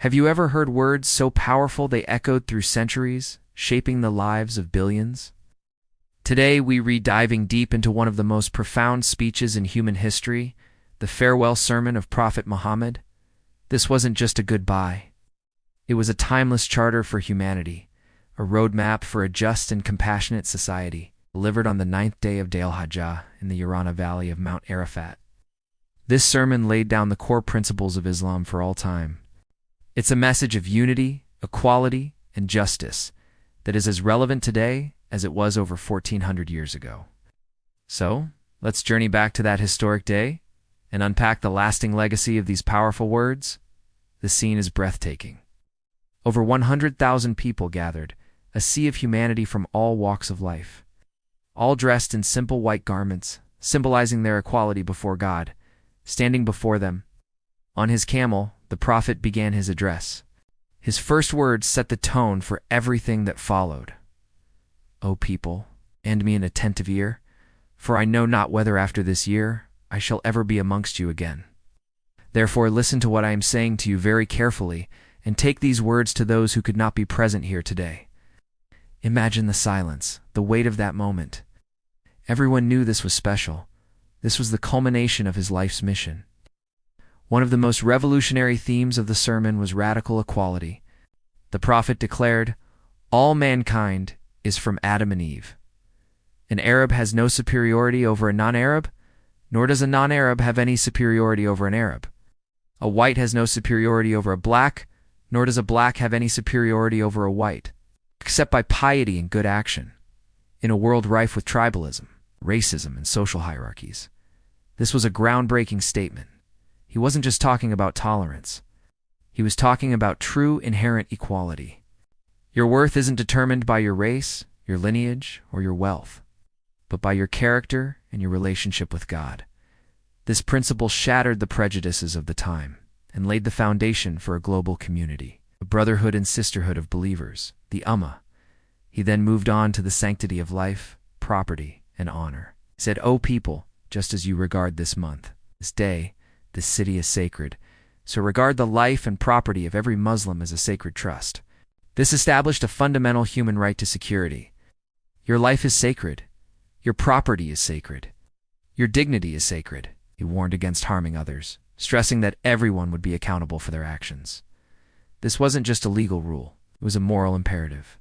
Have you ever heard words so powerful they echoed through centuries, shaping the lives of billions? Today we read diving deep into one of the most profound speeches in human history, the farewell sermon of Prophet Muhammad. This wasn't just a goodbye. It was a timeless charter for humanity, a roadmap for a just and compassionate society, delivered on the 9th day of Dhul-Hijjah in the Urana Valley of Mount Arafat. This sermon laid down the core principles of Islam for all time. It's a message of unity, equality, and justice that is as relevant today as it was over 1400 years ago. So, let's journey back to that historic day and unpack the lasting legacy of these powerful words. The scene is breathtaking. Over 100,000 people gathered, a sea of humanity from all walks of life, all dressed in simple white garments, symbolizing their equality before God. Standing before them, on his camel, the prophet began his address. His first words set the tone for everything that followed. O people, lend me an attentive ear, for I know not whether after this year I shall ever be amongst you again. Therefore listen to what I am saying to you very carefully, and take these words to those who could not be present here today. Imagine the silence, the weight of that moment. Everyone knew this was special. This was the culmination of his life's mission. One of the most revolutionary themes of the sermon was radical equality. The prophet declared, "All mankind is from Adam and Eve. An Arab has no superiority over a non-Arab, nor does a non-Arab have any superiority over an Arab. A white has no superiority over a black, nor does a black have any superiority over a white, except by piety and good action." In a world rife with tribalism, racism, and social hierarchies, this was a groundbreaking statement. He wasn't just talking about tolerance. He was talking about true inherent equality. Your worth isn't determined by your race, your lineage, or your wealth, but by your character and your relationship with God. This principle shattered the prejudices of the time and laid the foundation for a global community, a brotherhood and sisterhood of believers, the Ummah. He then moved on to the sanctity of life, property, and honor. He said, "O people, just as you regard this month, this day, this city is sacred, so regard the life and property of every Muslim as a sacred trust." This established a fundamental human right to security. Your life is sacred. Your property is sacred. Your dignity is sacred. He warned against harming others, stressing that everyone would be accountable for their actions. This wasn't just a legal rule, it was a moral imperative.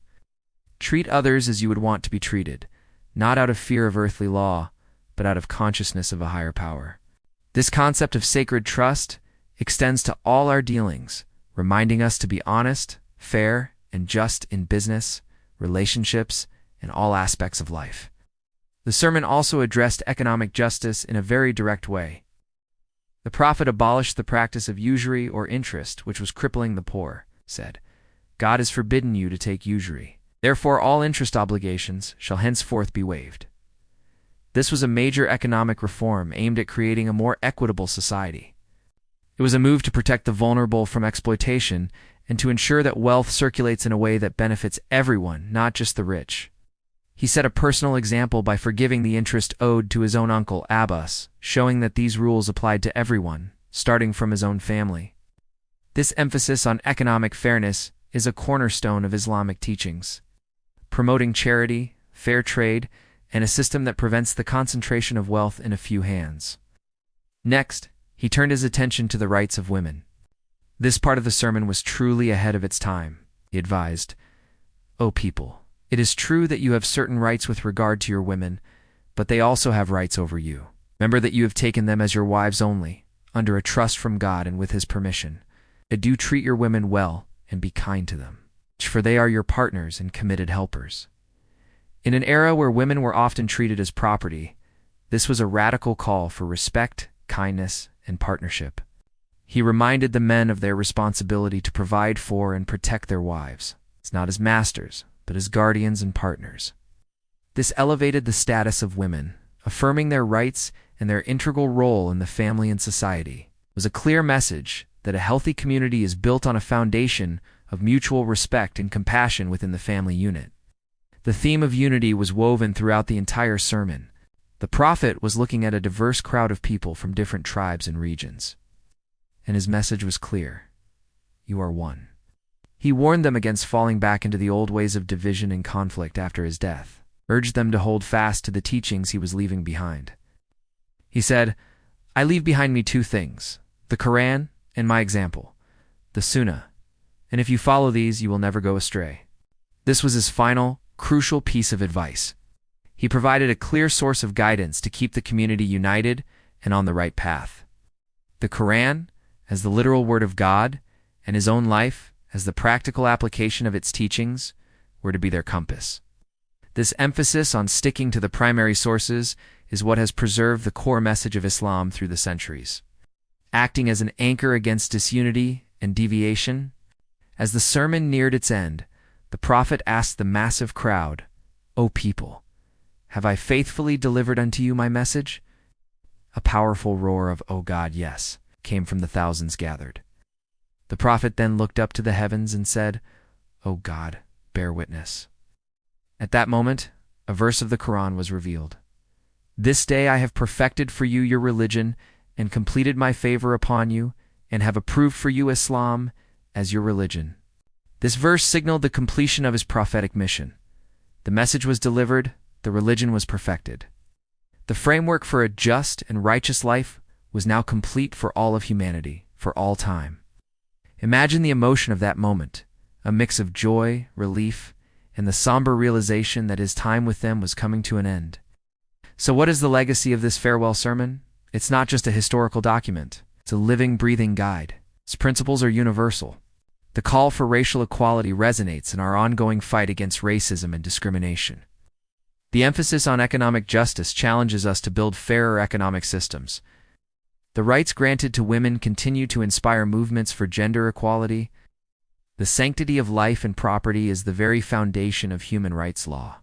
Treat others as you would want to be treated, not out of fear of earthly law, but out of consciousness of a higher power. This concept of sacred trust extends to all our dealings, reminding us to be honest, fair, and just in business, relationships, and all aspects of life. The sermon also addressed economic justice in a very direct way. The prophet abolished the practice of usury or interest, which was crippling the poor, said, "God has forbidden you to take usury. Therefore all interest obligations shall henceforth be waived." This was a major economic reform aimed at creating a more equitable society. It was a move to protect the vulnerable from exploitation and to ensure that wealth circulates in a way that benefits everyone, not just the rich. He set a personal example by forgiving the interest owed to his own uncle, Abbas, showing that these rules applied to everyone, starting from his own family. This emphasis on economic fairness is a cornerstone of Islamic teachings, promoting charity, fair trade, and a system that prevents the concentration of wealth in a few hands. Next, he turned his attention to the rights of women. This part of the sermon was truly ahead of its time. He advised, "O people, it is true that you have certain rights with regard to your women, but they also have rights over you. Remember that you have taken them as your wives only, under a trust from God and with His permission. Do treat your women well and be kind to them, for they are your partners and committed helpers." In an era where women were often treated as property, this was a radical call for respect, kindness, and partnership. He reminded the men of their responsibility to provide for and protect their wives, not as masters, but as guardians and partners. This elevated the status of women, affirming their rights and their integral role in the family and society. It was a clear message that a healthy community is built on a foundation of mutual respect and compassion within the family unit. The theme of unity was woven throughout the entire sermon. The prophet was looking at a diverse crowd of people from different tribes and regions, and his message was clear. you are one. He warned them against falling back into the old ways of division and conflict after his death, urged them to hold fast to the teachings he was leaving behind. He said, "I leave behind me two things, the Quran and my example, the Sunnah, and if you follow these, you will never go astray." This was his final, crucial piece of advice. He provided a clear source of guidance to keep the community united and on the right path. The Quran, as the literal word of God, and his own life, as the practical application of its teachings, were to be their compass. This emphasis on sticking to the primary sources is what has preserved the core message of Islam through the centuries. Acting as an anchor against disunity and deviation, as the sermon neared its end, the Prophet asked the massive crowd, "O people, have I faithfully delivered unto you my message?" A powerful roar of "O God, yes," came from the thousands gathered. The Prophet then looked up to the heavens and said, "O God, bear witness." At that moment, a verse of the Quran was revealed. "This day I have perfected for you your religion and completed my favor upon you and have approved for you Islam as your religion." This verse signaled the completion of his prophetic mission. The message was delivered, the religion was perfected. The framework for a just and righteous life was now complete for all of humanity, for all time. Imagine the emotion of that moment, a mix of joy, relief, and the somber realization that his time with them was coming to an end. So what is the legacy of this farewell sermon? It's not just a historical document. It's a living, breathing guide. Its principles are universal. The call for racial equality resonates in our ongoing fight against racism and discrimination. The emphasis on economic justice challenges us to build fairer economic systems. The rights granted to women continue to inspire movements for gender equality. The sanctity of life and property is the very foundation of human rights law.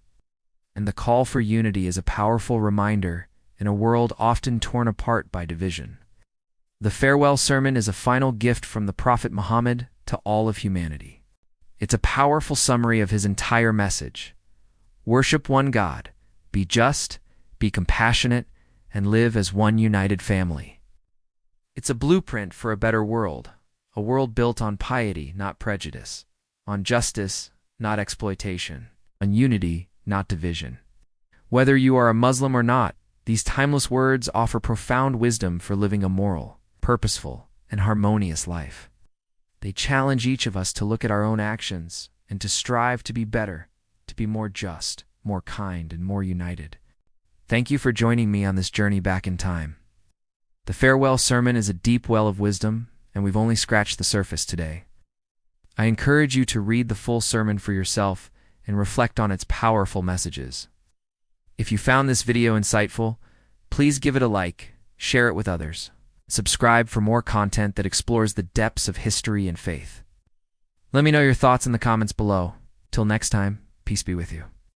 And the call for unity is a powerful reminder in a world often torn apart by division. The farewell sermon is a final gift from the Prophet Muhammad to all of humanity. It's a powerful summary of his entire message. Worship one God, be just, be compassionate, and live as one united family. It's a blueprint for a better world, a world built on piety, not prejudice, on justice, not exploitation, on unity, not division. Whether you are a Muslim or not, these timeless words offer profound wisdom for living a moral, purposeful, and harmonious life. They challenge each of us to look at our own actions and to strive to be better, to be more just, more kind, and more united. Thank you for joining me on this journey back in time. The farewell sermon is a deep well of wisdom, and we've only scratched the surface today. I encourage you to read the full sermon for yourself and reflect on its powerful messages. If you found this video insightful, please give it a like, share it with others. Subscribe for more content that explores the depths of history and faith. Let me know your thoughts in the comments below. Till next time, peace be with you.